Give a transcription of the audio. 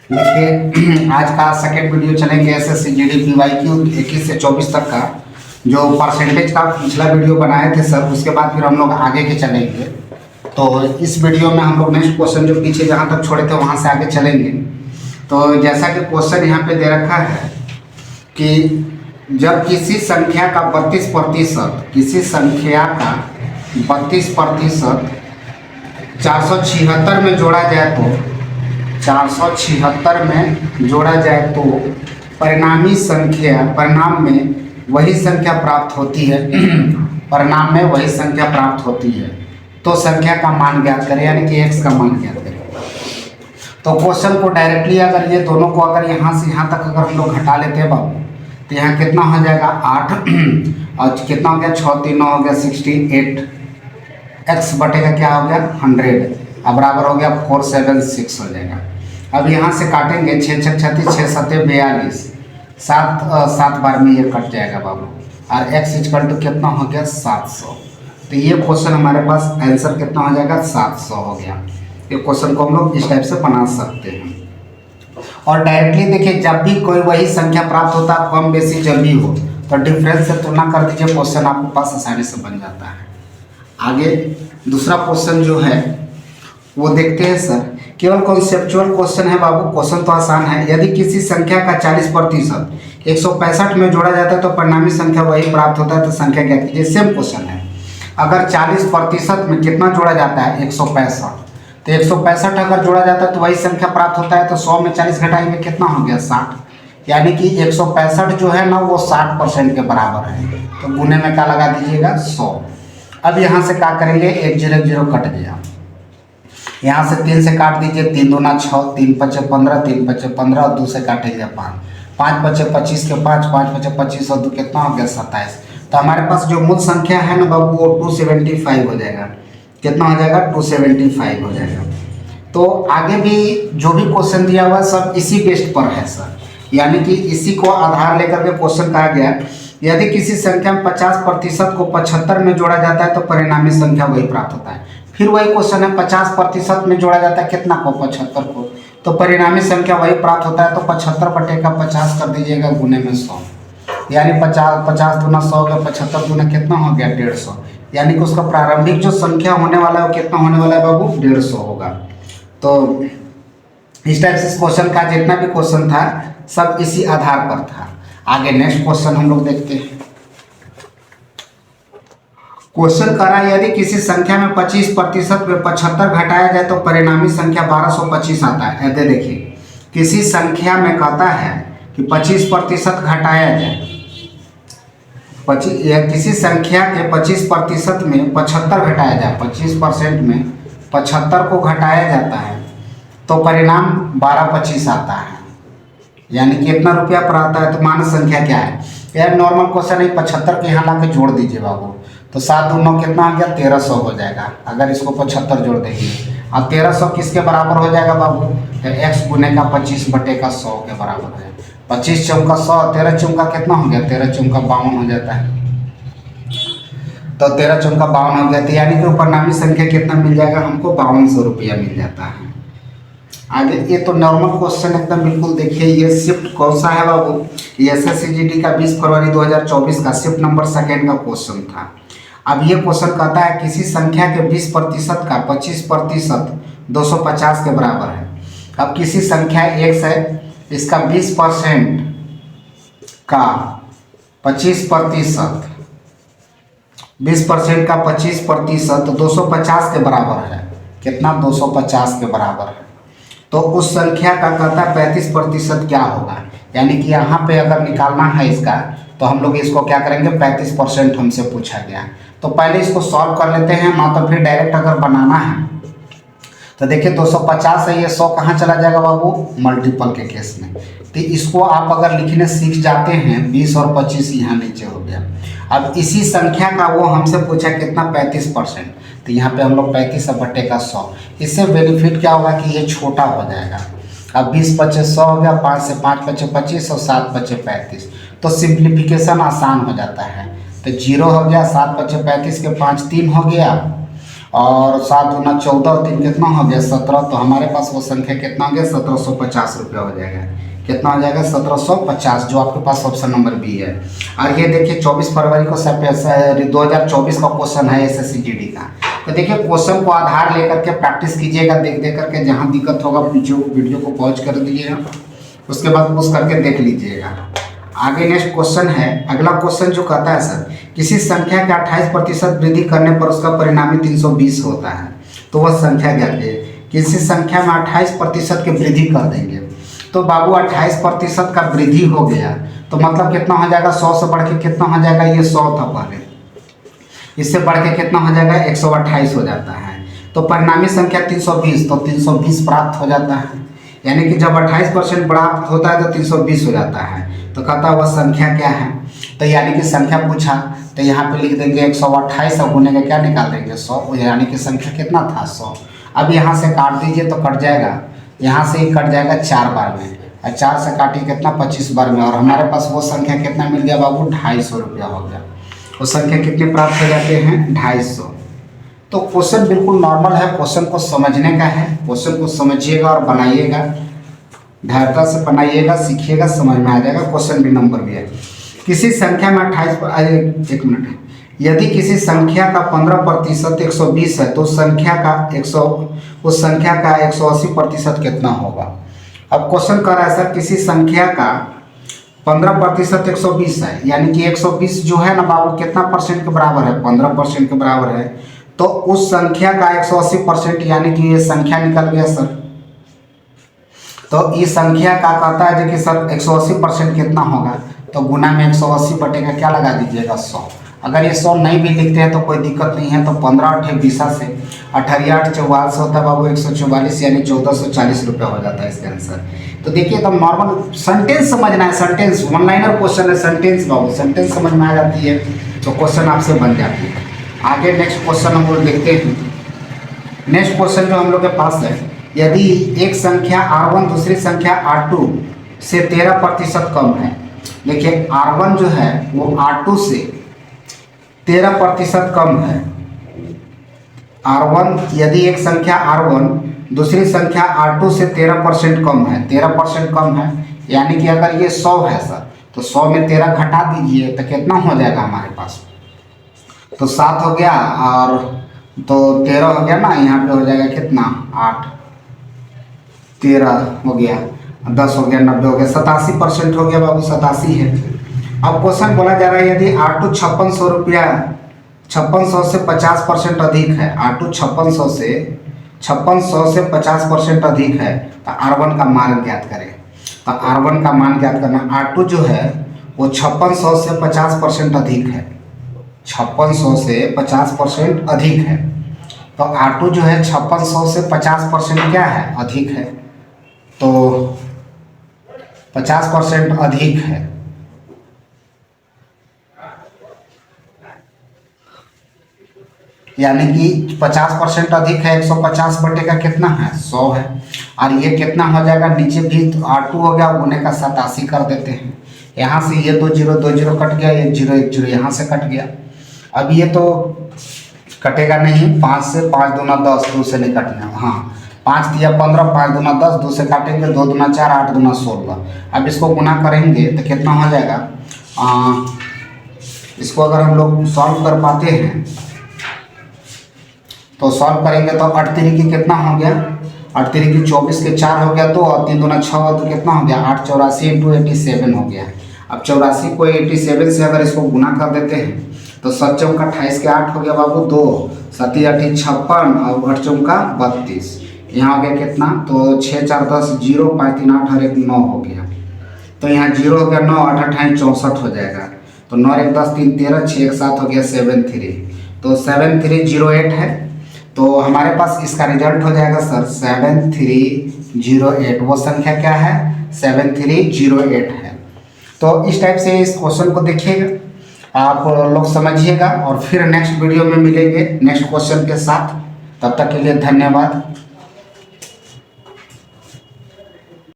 देखिए आज का सेकेंड वीडियो चलेंगे एसएससी जीडी पीवाईक्यू 21 से 24 तक का। जो परसेंटेज का पिछला वीडियो बनाए थे सर, उसके बाद फिर हम लोग आगे के चलेंगे। तो इस वीडियो में हम लोग नेक्स्ट क्वेश्चन जो पीछे जहाँ तक छोड़े थे वहाँ से आगे चलेंगे। तो जैसा कि क्वेश्चन यहाँ पे दे रखा है कि जब किसी संख्या का 32% किसी संख्या का 32% 476 में जोड़ा जाए तो 476 में जोड़ा जाए तो परिणाम में वही संख्या प्राप्त होती है परिणाम में वही संख्या प्राप्त होती है। तो संख्या का मान ज्ञात करें, यानी कि x का मान ज्ञात करें। तो क्वेश्चन को डायरेक्टली अगर ये दोनों को अगर यहाँ से यहाँ तक अगर हम लोग घटा लेते हैं बाबू, तो यहाँ कितना हो जाएगा 8 और कितना हो गया 6 3 9 हो गया 68, x बटेगा क्या हो गया 100, अब बराबर हो गया 476 हो जाएगा। अब यहाँ से काटेंगे 6 6 36 6 7 42, 7 बार में ये कट जाएगा बाबू, और x इक्वल टू कितना हो गया 700। तो ये क्वेश्चन हमारे पास आंसर कितना हो जाएगा 700 हो गया। ये क्वेश्चन को हम लोग इस टाइप से बना सकते हैं। और डायरेक्टली देखिए, जब भी कोई वही संख्या प्राप्त होता है कम बेसी जब भी हो तो डिफरेंस से तुलना कर दीजिए, क्वेश्चन आपके पास आसानी से बन जाता है। आगे दूसरा क्वेश्चन जो है वो देखते हैं सर। केवल कॉन्सेप्चुअल क्वेश्चन है बाबू, क्वेश्चन तो आसान है। यदि किसी संख्या का 40% 165 में जोड़ा जाता है तो परिणामी संख्या वही प्राप्त होता है, तो संख्या ज्ञात कीजिए। सेम क्वेश्चन है। अगर 40% में कितना जोड़ा जाता है 165, तो 165 अगर जोड़ा जाता है तो वही संख्या प्राप्त होता है। तो 100 में 40 घटाएंगे कितना हो गया 60, यानी कि 165 जो है ना वो 60% के बराबर है। तो गुने में क्या लगा दीजिएगा 100। अब यहाँ से क्या करेंगे 1 0 0 कट गया, यहाँ से 3 से काट दीजिए, 3 दूना 6, 3 5 15, 3 5 15 और 2 से काटेंगे 5, 5 5 25 के 5, 5 5 25 और 2 कितना हो गया 27। तो हमारे पास जो मूल संख्या है ना बाबू वो 275 हो जाएगा। कितना हो जाएगा 275 हो जाएगा। तो आगे भी जो भी क्वेश्चन दिया हुआ सब इसी बेस्ड पर है सर, यानी कि इसी को आधार लेकर के क्वेश्चन कहा गया। यदि किसी संख्या में 50% को 75 में जोड़ा जाता है तो परिणामी संख्या वही प्राप्त होता है। फिर वही क्वेश्चन है 50% में जोड़ा जाता है कितना को 75 को, तो परिणामी संख्या वही प्राप्त होता है। तो 75 बटे का 50 कर दीजिएगा गुने में 100, यानी 50 दूना 100 का 75 दूना कितना हो गया 150, यानी कि उसका प्रारंभिक जो संख्या होने वाला है वो कितना होने वाला है बाबू 150 होगा। तो इस टाइप से इस क्वेश्चन का जितना भी क्वेश्चन था सब इसी आधार पर था। आगे नेक्स्ट क्वेश्चन हम लोग देखते हैं। क्वेश्चन कर रहा है यदि किसी संख्या में 25% में 75 घटाया जाए तो परिणामी संख्या 1225 आता है। ऐसे देखिए, किसी संख्या में कहता है कि 25% घटाया जाए, किसी संख्या के 25% में 75 घटाया जाए, 25% में 75 को घटाया जाता है तो परिणाम 1225 आता है, यानी कि कितना रुपया पर आता है। तो मान संख्या क्या है यार, नॉर्मल क्वेश्चन है। 75 के यहाँ ला के जोड़ दीजिए बाबू, तो 7 दूना कितना आ गया 1300 हो जाएगा। अगर इसको 75 जोड़ देंगे और 1300 किसके बराबर हो जाएगा बाबू, तो x गुने का 25 बटे का 100 के बराबर है। 25 चौका 100, 13 चौका कितना हो गया 13 चौका 52 हो जाता है। तो 13 चौका 52 हो जाती है, यानी कि परिणामी संख्या कितना मिल जाएगा हमको 5200 रुपया मिल जाता है। आगे ये तो नॉर्मल क्वेश्चन एकदम बिल्कुल देखिए, ये शिफ्ट कौन सा है बाबू, ये एसएससी जीडी का 20 फरवरी 2024 का शिफ्ट नंबर 2 का क्वेश्चन था। अब ये क्वेश्चन कहता है किसी संख्या के 20% का 25% 250 के बराबर है। अब किसी संख्या x है, इसका 20% का 25%, 20% का 25% 250 के बराबर है। कितना 250 के बराबर है। तो उस संख्या का कहता है 35% क्या होगा, यानी कि यहाँ पे अगर निकालना है इसका तो हम लोग इसको क्या करेंगे 35% हमसे पूछा गया। तो पहले इसको सॉल्व कर लेते हैं ना, तो फिर डायरेक्ट अगर बनाना है तो देखिए 250 है, ये 100 कहाँ चला जाएगा बाबू मल्टीपल के केस में। तो इसको आप अगर लिखने सीख जाते हैं 20 और 25 यहाँ नीचे हो गया। अब इसी संख्या का वो हमसे पूछा कितना 35%, तो यहाँ पे हम लोग 35 बटे का 100। इससे बेनिफिट क्या होगा कि ये छोटा हो जाएगा। अब 20 25 100 हो गया, 5 से 5 बचे 25 और 7 बचे 35, तो सिंप्लीफिकेशन आसान हो जाता है। तो 0 हो गया, 7 बचे 35 के 5 3 हो गया, और 7 दूना 14 और 3 कितना हो गया 17। तो हमारे पास वो संख्या कितना हो गया 1750 रुपया हो जाएगा। कितना हो जाएगा 1750, जो आपके पास ऑप्शन नंबर बी है। और ये देखिए 24 फरवरी को 2024 का क्वेश्चन है SSC GD का। तो देखिए क्वेश्चन को आधार लेकर के प्रैक्टिस कीजिएगा, देख देख करके, जहाँ दिक्कत होगा वीडियो को पॉज कर दीजिएगा, उसके बाद पॉज करके देख लीजिएगा। आगे नेक्स्ट क्वेश्चन है। अगला क्वेश्चन जो कहता है सर, किसी संख्या के 28% वृद्धि करने पर उसका परिणामी 320 होता है, तो वह संख्या क्या है। किसी संख्या में 28% की वृद्धि कर देंगे, तो बाबू 28% का वृद्धि हो गया तो मतलब कितना हो जाएगा 100 से बढ़ के कितना हो जाएगा, ये 100 था पहले, इससे बढ़ के कितना हो जाएगा 128 हो जाता है। तो परिणामी संख्या 320, तो 320 प्राप्त हो जाता है। यानी कि जब 28% प्राप्त होता है तो 320 हो जाता है। तो कहता वह संख्या क्या है, तो यानी कि संख्या पूछा तो यहाँ पे लिख देंगे 128 और गुने का क्या निकाल देंगे 100, यानी कि संख्या कितना था 100। अब यहाँ से काट दीजिए तो कट जाएगा, यहाँ से ही कट जाएगा 4 बार में, और 4 से काटिए कितना 25 बार में, और हमारे पास वो संख्या कितना मिल गया बाबू 250 रुपया हो गया। वो संख्या कितने प्राप्त हो जाते हैं 250। तो क्वेश्चन बिल्कुल नॉर्मल है, क्वेश्चन को समझने का है, क्वेश्चन को समझिएगा और बनाइएगा, धैर्यता से बनाइएगा, सीखिएगा, समझ में आ जाएगा। क्वेश्चन भी नंबर भी है। किसी संख्या में 28 एक मिनट, यदि किसी संख्या का 15% 120 है तो उस संख्या का 180% कितना होगा। अब क्वेश्चन कर रहा है सर, किसी संख्या का 15% 120 है, यानी कि 120 जो है ना बाबू कितना परसेंट के बराबर है 15% के बराबर है, तो उस संख्या का 180% यानी कि ये संख्या निकल गया सर। तो इस संख्या का कहता है कि सर 180% कितना होगा, तो गुना में 180 बटेगा क्या लगा दीजिएगा 100। अगर ये 100 नहीं भी लिखते हैं तो कोई दिक्कत नहीं है, तो 15 8 20 से 88 44 होता है बाबू 144, यानी 1440 रुपया हो जाता है इसका आंसर। तो देखिए एकदम नॉर्मल सेंटेंस समझना है, सेंटेंस वन लाइनर क्वेश्चन है, सेंटेंस बाबू सेंटेंस समझ में आ जाती है तो क्वेश्चन आपसे बन जाती है। आगे नेक्स्ट क्वेश्चन हम लोग देखते हैं। नेक्स्ट क्वेश्चन जो हम लोग के पास है, यदि एक संख्या R1 दूसरी संख्या R2 से 13% कम है। देखिए R1 जो है वो R2 से 13% कम है। R1 यदि एक संख्या R1 दूसरी संख्या R2 से 13% कम है, 13% कम है, यानी कि अगर ये 100 है सर तो 100 में 13 घटा दीजिए तो कितना हो जाएगा हमारे पास, तो 7 हो गया, और तो 13 हो गया ना, यहाँ पे हो जाएगा कितना 8 13 हो गया, 10 हो गया, 90 हो गया, 87% हो गया बाबू, 87 है। अब क्वेश्चन बोला जा रहा है यदि R2 5600 रुपया 5600 से 50% अधिक है, R2 5600 से 50% अधिक है, तो R1 का मान ज्ञात करें। तो R1 का मान ज्ञात करना, R2 जो है वो 5600 से 50% अधिक है, 5600 से 50% अधिक है, तो R2 जो है 5600 से 50% क्या है अधिक है, तो 50% अधिक है। यानी कि 50% अधिक है, 150 बटे का कितना है 100 है, और ये कितना हो जाएगा नीचे भी तो R2 हो गया, गुने का 87 कर देते हैं। यहाँ से ये 2 0 कट गया, 1 0 1 0 यहाँ से कट गया। अब ये तो कटेगा नहीं, 5 से 5 दूना 10, 2 से नहीं कटना, हाँ 5 दिया 15, 5 दूना 10, 2 से काटेंगे, 2 दूना 4, 8 दूना 16। अब इसको गुना करेंगे तो कितना हो जाएगा, इसको अगर हम लोग सॉल्व कर पाते हैं तो सॉल्व करेंगे तो 8 तिरिकी कितना हो गया, 8 तिरिकी 24 के 4 हो गया, 2 और 3 दूना 6, तो कितना हो गया 8 84 इंटू 87 हो गया। अब 84 को 87 से अगर इसको गुना कर देते हैं तो 7 चौका 28 के 8 हो गया बाबू, 2 7 8 56 और 8 चौका 32, यहाँ हो गया कितना, तो 6 4 10 0 5 3 8 और 1 9 हो गया, तो यहाँ 0 हो गया, 9 8 28 64 हो जाएगा, तो 9 1 10 3 13 6 1 7 हो गया 7 3, तो 7308 है। तो हमारे पास इसका रिजल्ट हो जाएगा सर 7308, वो संख्या क्या है 7308 है। तो इस टाइप से इस क्वेश्चन को देखिएगा, आप लोग समझिएगा, और फिर नेक्स्ट वीडियो में मिलेंगे नेक्स्ट क्वेश्चन के साथ। तब तक के लिए धन्यवाद।